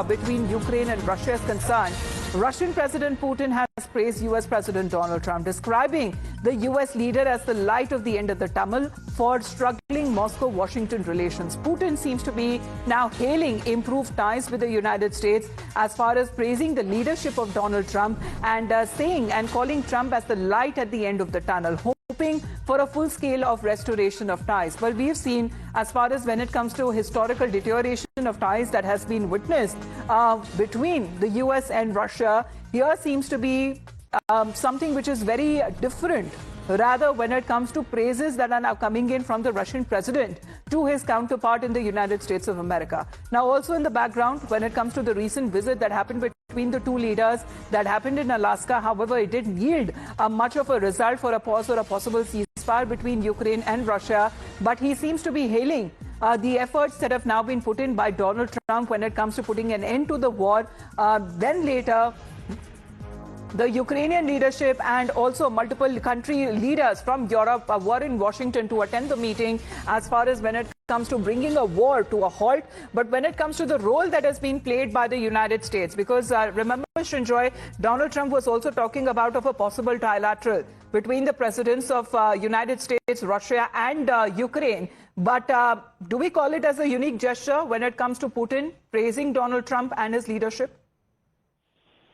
between Ukraine and Russia is concerned, Russian President Putin has praised US President Donald Trump, describing the US leader as the light of the end of the tunnel for struggling Moscow-Washington relations. Putin seems to be now hailing improved ties with the United States as far as praising the leadership of Donald Trump and saying and calling Trump as the light at the end of the tunnel, hoping for a full scale of restoration of ties. Well, we've seen, as far as when it comes to historical deterioration of ties that has been witnessed between the US and Russia, here seems to be something which is very different. Rather, when it comes to praises that are now coming in from the Russian president to his counterpart in the United States of America. Now, also in the background, when it comes to the recent visit that happened between the two leaders that happened in Alaska, however, it didn't yield much of a result for a pause or a possible ceasefire between Ukraine and Russia. But he seems to be hailing the efforts that have now been put in by Donald Trump when it comes to putting an end to the war. Then later, the Ukrainian leadership and also multiple country leaders from Europe were in Washington to attend the meeting as far as when it comes to bringing a war to a halt. But when it comes to the role that has been played by the United States, because remember, Shinjoy, Donald Trump was also talking about of a possible trilateral between the presidents of United States, Russia and Ukraine. But do we call it as a unique gesture when it comes to Putin praising Donald Trump and his leadership?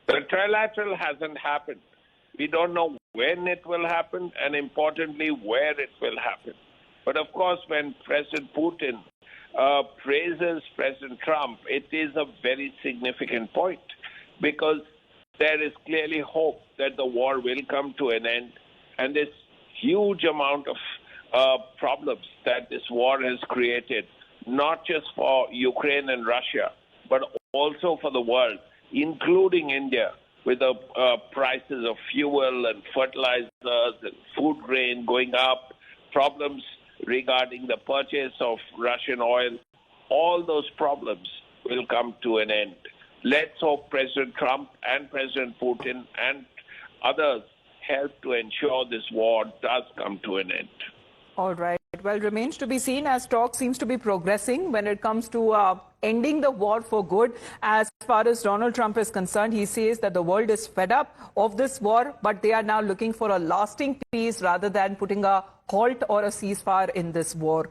The trilateral hasn't happened. We don't know when it will happen and, importantly, where it will happen. But, of course, when President Putin praises President Trump, it is a very significant point because there is clearly hope that the war will come to an end. And this huge amount of problems that this war has created, not just for Ukraine and Russia, but also for the world, including India, with the prices of fuel and fertilizers and food grain going up, problems regarding the purchase of Russian oil, all those problems will come to an end. Let's hope President Trump and President Putin and others help to ensure this war does come to an end. All right. Well, remains to be seen as talk seems to be progressing when it comes to ending the war for good. As far as Donald Trump is concerned, he says that the world is fed up of this war, but they are now looking for a lasting peace rather than putting a halt or a ceasefire in this war.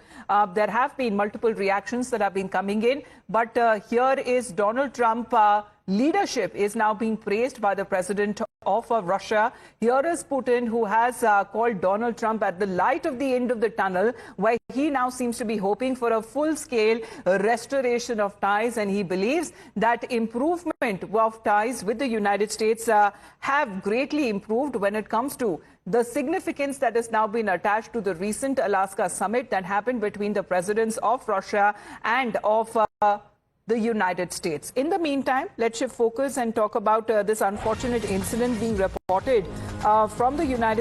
There have been multiple reactions that have been coming in, but here is Donald Trump. Leadership is now being praised by the president of Russia. Here is Putin, who has called Donald Trump at the light of the end of the tunnel, where he now seems to be hoping for a full-scale restoration of ties, and he believes that improvement of ties with the United States have greatly improved when it comes to the significance that has now been attached to the recent Alaska summit that happened between the presidents of Russia and of the United States. In the meantime, let's shift focus and talk about this unfortunate incident being reported from the United